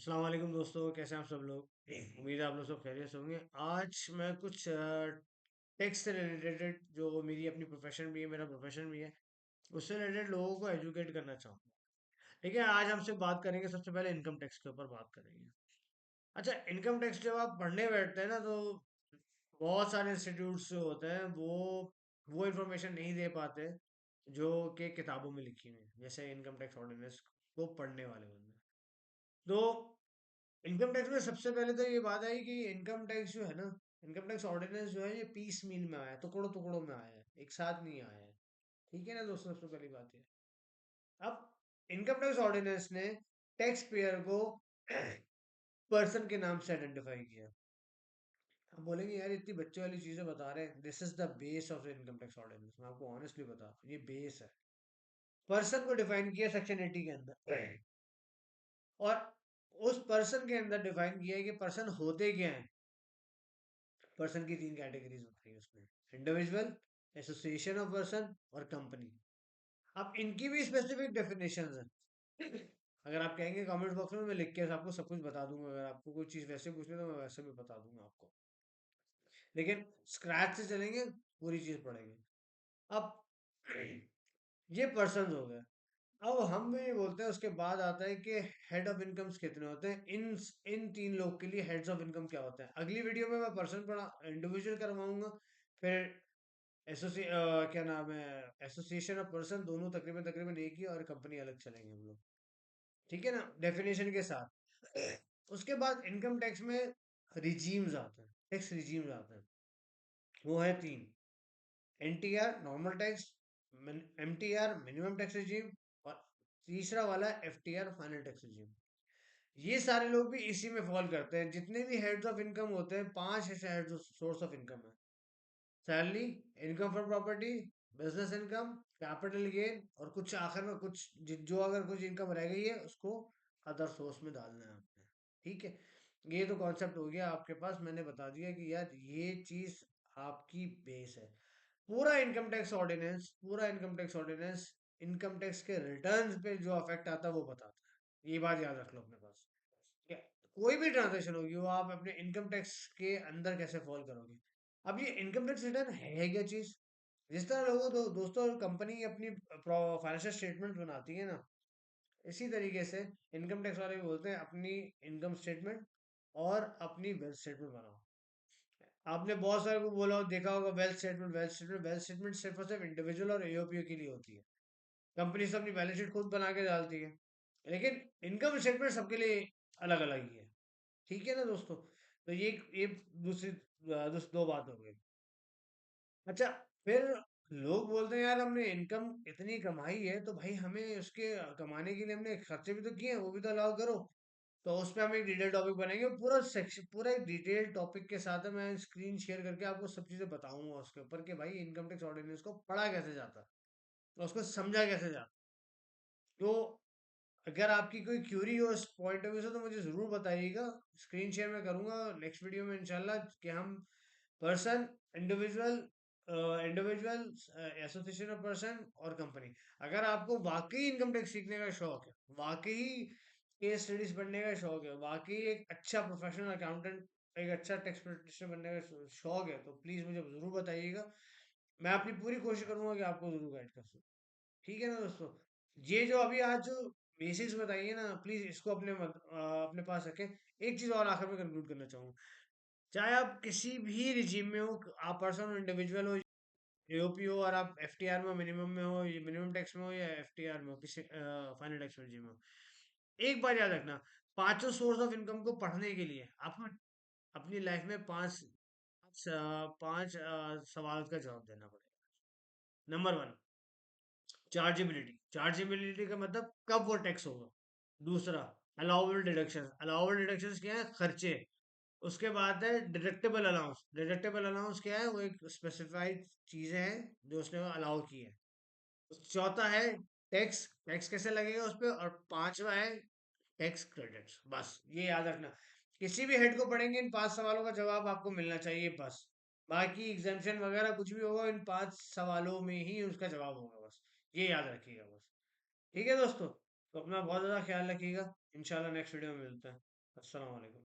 अस्सलाम वालेकुम दोस्तों, कैसे हैं आप सब लोग। उम्मीद है आप लोग सब खैरियत से होंगे। आज मैं कुछ टेक से रिलेटेड, जो मेरी अपनी प्रोफेशन भी है, मेरा प्रोफेशन भी है, उससे रिलेटेड लोगों को एजुकेट करना चाहूँगा। ठीक है, आज हमसे बात करेंगे, सबसे पहले इनकम टैक्स के ऊपर बात करेंगे। अच्छा, इनकम टैक्स जब आप पढ़ने बैठते हैं ना, तो बहुत सारे इंस्टीट्यूट्स जो होते हैं वो इन्फॉर्मेशन नहीं दे पाते जो कि किताबों में लिखी हुई है, जैसे इनकम टैक्स ऑर्डिनेंस को पढ़ने वाले बंदे। तो इनकम टैक्स में सबसे पहले तो ये बात आई कि इनकम टैक्स जो है ना, इनकम टैक्स ऑर्डिनेंस जो है, ये पीस मील में आया है, टुकड़ों टुकड़ों में आया है, एक साथ नहीं आया है। ठीक है ना दोस्तों, सबसे पहली बात है। अब इनकम टैक्स ऑर्डिनेंस ने टैक्स पेयर को पर्सन के नाम से आइडेंटिफाई किया। आप बोलेंगे यार इतनी बच्चे वाली चीजें बता रहे हैं, this is the base of income tax ordinance. मैं आपको ऑनेस्टली बता रहा हूं, ये बेस है। पर्सन को डिफाइन किया सेक्शन 80 के अंदर, और उस पर्सन के अंदर डिफाइन किया है कि पर्सन होते क्या है। पर्सन की तीन कैटेगरीज होती है उसमें: इंडिविजुअल, एसोसिएशन ऑफ पर्सन और कंपनी। अब इनकी भी स्पेसिफिक डेफिनेशंस हैं। अगर आप कहेंगे कमेंट बॉक्स में, मैं लिख के आपको सब कुछ बता दूंगा। अगर आपको कोई चीज़ वैसे पूछनी है तो मैं वैसे भी बता दूंगा आपको, लेकिन स्क्रैच से चलेंगे, पूरी चीज़ पढ़ेंगे। अब ये पर्सन हो गए। अब हम भी ये बोलते हैं, उसके बाद आता है कि हेड ऑफ इनकम्स कितने होते हैं। इन तीन लोग के लिए हेड्स ऑफ इनकम क्या होता है, अगली वीडियो में मैं पर्सन पढ़ा इंडिविजुअल करवाऊंगा। फिर क्या नाम है, एसोसिएशन ऑफ पर्सन, दोनों तकरीबन तकरीबन एक ही, और कंपनी अलग चलेंगे हम लोग। ठीक है ना, डेफिनेशन के साथ। उसके बाद इनकम टैक्स में रिजीम्स आते हैं, टैक्स रिजीम्स आते हैं। वो है तीन: NTR normal tax, MTR minimum tax regime, और तीसरा वाला एफटीआर फाइनल टैक्स रिजीम। ये सारे लोग भी इसी में फॉल करते हैं। जितने भी हेड्स ऑफ इनकम होते हैं, पांच ऐसे हेड्स सोर्स ऑफ इनकम है: salary, income from property, business income, capital gain, और कुछ आखिर में कुछ जो अगर कुछ इनकम रह गई है उसको अदर सोर्स में डालना है आपने। ठीक है, ये तो कॉन्सेप्ट हो गया आपके पास। मैंने बता दिया कि यार ये चीज आपकी बेस है। पूरा income tax ordinance income tax के रिटर्न्स पे जो अफेक्ट आता है वो बताता है। ये बात याद रख लो अपने पास। ठीक है, कोई भी ट्रांजेक्शन होगी वो आप अपने इनकम टैक्स के अंदर कैसे फॉल करोगे। अब ये इनकम टैक्स रिटर्न है क्या चीज। जिस तरह लोगों दोस्तों कंपनी अपनी फाइनेंशियल स्टेटमेंट बनाती है ना, इसी तरीके से इनकम टैक्स वाले भी बोलते हैं अपनी इनकम स्टेटमेंट और अपनी वेल्थ स्टेटमेंट बनाओ। आपने बहुत सारे को बोला देखा होगा, वेल्थ स्टेटमेंट सिर्फ और सिर्फ इंडिविजुअल और एओपीओ के लिए होती है। कंपनी से अपनी बैलेंस शीट खुद बना के डालती है, लेकिन इनकम स्टेटमेंट सबके लिए अलग अलग ही है। ठीक है ना दोस्तों, तो ये दूसरी दो बात हो गई। अच्छा, फिर लोग बोलते हैं यार हमने इनकम इतनी कमाई है तो भाई हमें उसके कमाने के लिए हमने खर्चे भी तो किए हैं, वो भी तो अलाउ करो। तो उस पे हम एक डिटेल टॉपिक बनाएंगे, पूरा सेक्शन, पूरा एक डिटेल टॉपिक के साथ है। मैं स्क्रीन शेयर करके आपको सब चीजें बताऊंगा उसके ऊपर कि भाई इनकम टैक्स ऑर्डिनेंस को पढ़ा कैसे जाता है और उसको समझा कैसे जाता है। तो अगर आपकी कोई क्यूरी हो इस पॉइंट ऑफ व्यू से तो मुझे ज़रूर बताइएगा। स्क्रीन शेयर मैं करूंगा नेक्स्ट वीडियो में इंशाल्लाह, कि हम person, individual, individual, association of person और कंपनी। अगर आपको वाकई इनकम टैक्स सीखने का शौक है, वाकई केस स्टडीज पढ़ने का शौक है, वाकई एक अच्छा प्रोफेशनल अकाउंटेंट, एक अच्छा टैक्स प्रैक्टिशनर बनने का शौक है, तो प्लीज़ मुझे ज़रूर बताइएगा। मैं अपनी पूरी कोशिश करूंगा कि आपको ज़रूर गाइड कर सकूं। ठीक है ना दोस्तों, ये जो अभी आज जो बेसिक्स बताइए ना, प्लीज इसको अपने पास रखें। एक चीज और आखिर में कंक्लूड करना चाहूंगा। चाहे आप किसी भी रिजीम में हो, आप पर्सन हो, इंडिविजुअल हो, एओपी हो, और आप एफटीआर में मिनिमम में हो, मिनिमम टैक्स में हो, या एफटीआर में हो, किसी फाइनल टैक्स रिजीम में हो, एक बात याद रखना: पांचों सोर्स ऑफ इनकम को पढ़ने के लिए आपको अपनी लाइफ में पांच सवाल का जवाब देना पड़ेगा। नंबर वन, चार्जेबिलिटी का मतलब कब वो टैक्स होगा। दूसरा, अलाउबल डिडक्शन, अलाउबल डिडक्शंस क्या है, खर्चे। उसके बाद है डिडक्टेबल अलाउंस, डिडक्टेबल अलाउंस क्या है, वो एक स्पेसिफाइड चीजें हैं जो उसने अलाउ की है। चौथा है टैक्स, टैक्स कैसे लगेगा उस पर। और पांचवा है टैक्स क्रेडिट्स। बस ये याद रखना, किसी भी हेड को पढ़ेंगे इन पांच सवालों का जवाब आपको मिलना चाहिए बस। बाकी एग्जाम्पशन वगैरह कुछ भी होगा, इन पांच सवालों में ही उसका जवाब होगा बस। ये याद रखिएगा बस। ठीक है दोस्तों, तो अपना बहुत ज़्यादा ख्याल रखिएगा। इंशाल्लाह नेक्स्ट वीडियो में मिलते हैं। अस्सलाम वालेकुम।